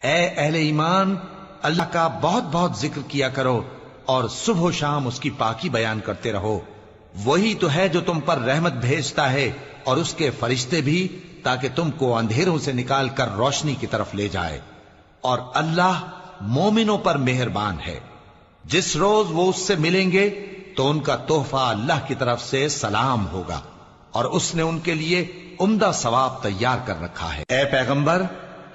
اے اہل ایمان، اللہ کا بہت بہت ذکر کیا کرو اور صبح و شام اس کی پاکی بیان کرتے رہو۔ وہی تو ہے جو تم پر رحمت بھیجتا ہے اور اس کے فرشتے بھی، تاکہ تم کو اندھیروں سے نکال کر روشنی کی طرف لے جائے۔ اور اللہ مومنوں پر مہربان ہے۔ جس روز وہ اس سے ملیں گے تو ان کا تحفہ اللہ کی طرف سے سلام ہوگا، اور اس نے ان کے لیے عمدہ ثواب تیار کر رکھا ہے۔ اے پیغمبر،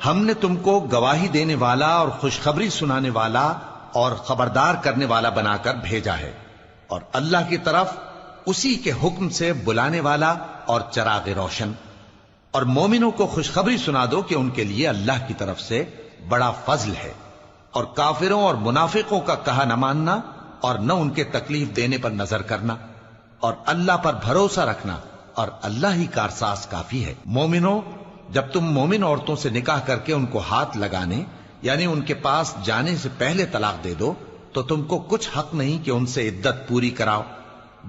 ہم نے تم کو گواہی دینے والا اور خوشخبری سنانے والا اور خبردار کرنے والا بنا کر بھیجا ہے، اور اللہ کی طرف اسی کے حکم سے بلانے والا اور چراغ روشن۔ اور مومنوں کو خوشخبری سنا دو کہ ان کے لیے اللہ کی طرف سے بڑا فضل ہے، اور کافروں اور منافقوں کا کہا نہ ماننا اور نہ ان کے تکلیف دینے پر نظر کرنا، اور اللہ پر بھروسہ رکھنا، اور اللہ ہی کارساز کافی ہے۔ مومنوں، جب تم مومن عورتوں سے نکاح کر کے ان کو ہاتھ لگانے یعنی ان کے پاس جانے سے پہلے طلاق دے دو تو تم کو کچھ حق نہیں کہ ان سے عدت پوری کراؤ،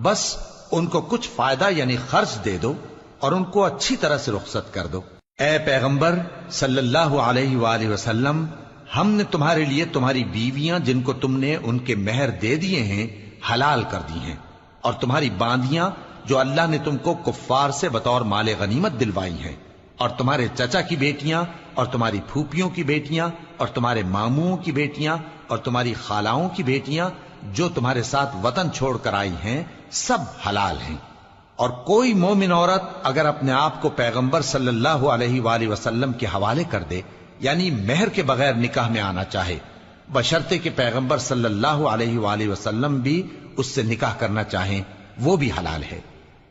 بس ان کو کچھ فائدہ یعنی خرچ دے دو اور ان کو اچھی طرح سے رخصت کر دو۔ اے پیغمبر صلی اللہ علیہ وآلہ وسلم، ہم نے تمہارے لیے تمہاری بیویاں جن کو تم نے ان کے مہر دے دیے ہیں حلال کر دی ہیں، اور تمہاری باندیاں جو اللہ نے تم کو کفار سے بطور مال غنیمت دلوائی ہیں، اور تمہارے چچا کی بیٹیاں اور تمہاری پھوپھیوں کی بیٹیاں اور تمہارے ماموں کی بیٹیاں اور تمہاری خالاؤں کی بیٹیاں جو تمہارے ساتھ وطن چھوڑ کر آئی ہیں، سب حلال ہیں۔ اور کوئی مومن عورت اگر اپنے آپ کو پیغمبر صلی اللہ علیہ وآلہ وسلم کے حوالے کر دے یعنی مہر کے بغیر نکاح میں آنا چاہے، بشرطے کہ پیغمبر صلی اللہ علیہ وآلہ وسلم بھی اس سے نکاح کرنا چاہیں، وہ بھی حلال ہے۔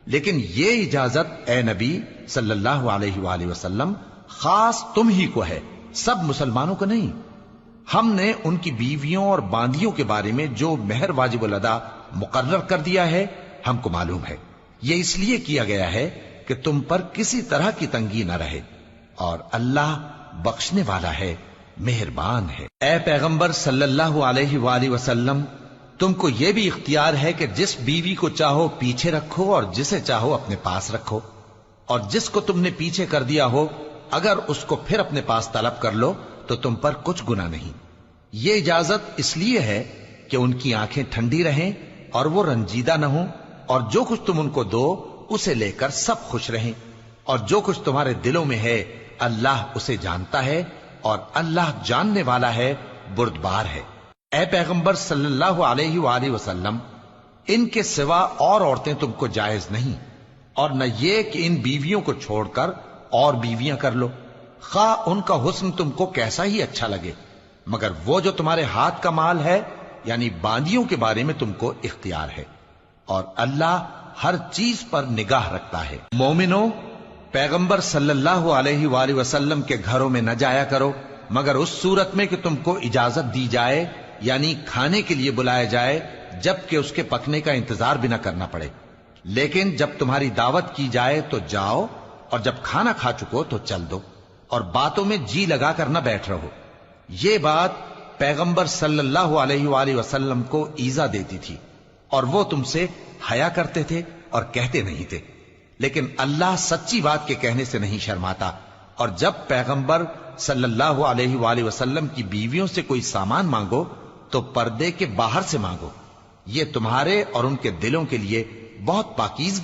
لیکن یہ اجازت اے نبی صلی اللہ علیہ وآلہ وسلم خاص تم ہی کو ہے، سب مسلمانوں کو نہیں۔ ہم نے ان کی بیویوں اور باندیوں کے بارے میں جو مہر واجب الادا مقرر کر دیا ہے ہم کو معلوم ہے، یہ اس لیے کیا گیا ہے کہ تم پر کسی طرح کی تنگی نہ رہے، اور اللہ بخشنے والا ہے، مہربان ہے۔ اے پیغمبر صلی اللہ علیہ وآلہ وسلم، تم کو یہ بھی اختیار ہے کہ جس بیوی کو چاہو پیچھے رکھو اور جسے چاہو اپنے پاس رکھو، اور جس کو تم نے پیچھے کر دیا ہو اگر اس کو پھر اپنے پاس طلب کر لو تو تم پر کچھ گناہ نہیں۔ یہ اجازت اس لیے ہے کہ ان کی آنکھیں ٹھنڈی رہیں اور وہ رنجیدہ نہ ہوں، اور جو کچھ تم ان کو دو اسے لے کر سب خوش رہیں، اور جو کچھ تمہارے دلوں میں ہے اللہ اسے جانتا ہے، اور اللہ جاننے والا ہے، بردبار ہے۔ اے پیغمبر صلی اللہ علیہ وآلہ وسلم، ان کے سوا اور عورتیں تم کو جائز نہیں، اور نہ یہ کہ ان بیویوں کو چھوڑ کر اور بیویاں کر لو، خواہ ان کا حسن تم کو کیسا ہی اچھا لگے، مگر وہ جو تمہارے ہاتھ کا مال ہے یعنی باندیوں کے بارے میں تم کو اختیار ہے، اور اللہ ہر چیز پر نگاہ رکھتا ہے۔ مومنوں، پیغمبر صلی اللہ علیہ وآلہ وسلم کے گھروں میں نہ جایا کرو مگر اس صورت میں کہ تم کو اجازت دی جائے یعنی کھانے کے لیے بلایا جائے، جبکہ اس کے پکنے کا انتظار بھی نہ کرنا پڑے۔ لیکن جب تمہاری دعوت کی جائے تو جاؤ، اور جب کھانا کھا چکو تو چل دو، اور باتوں میں جی لگا کر نہ بیٹھ رہو۔ یہ بات پیغمبر صلی اللہ علیہ وآلہ وسلم کو ایذا دیتی تھی، اور وہ تم سے حیا کرتے تھے اور کہتے نہیں تھے، لیکن اللہ سچی بات کے کہنے سے نہیں شرماتا۔ اور جب پیغمبر صلی اللہ علیہ وآلہ وسلم کی بیویوں سے کوئی سامان مانگو تو پردے کے باہر سے مانگو، یہ تمہارے اور ان کے دلوں کے لیے بہت پاکیزگی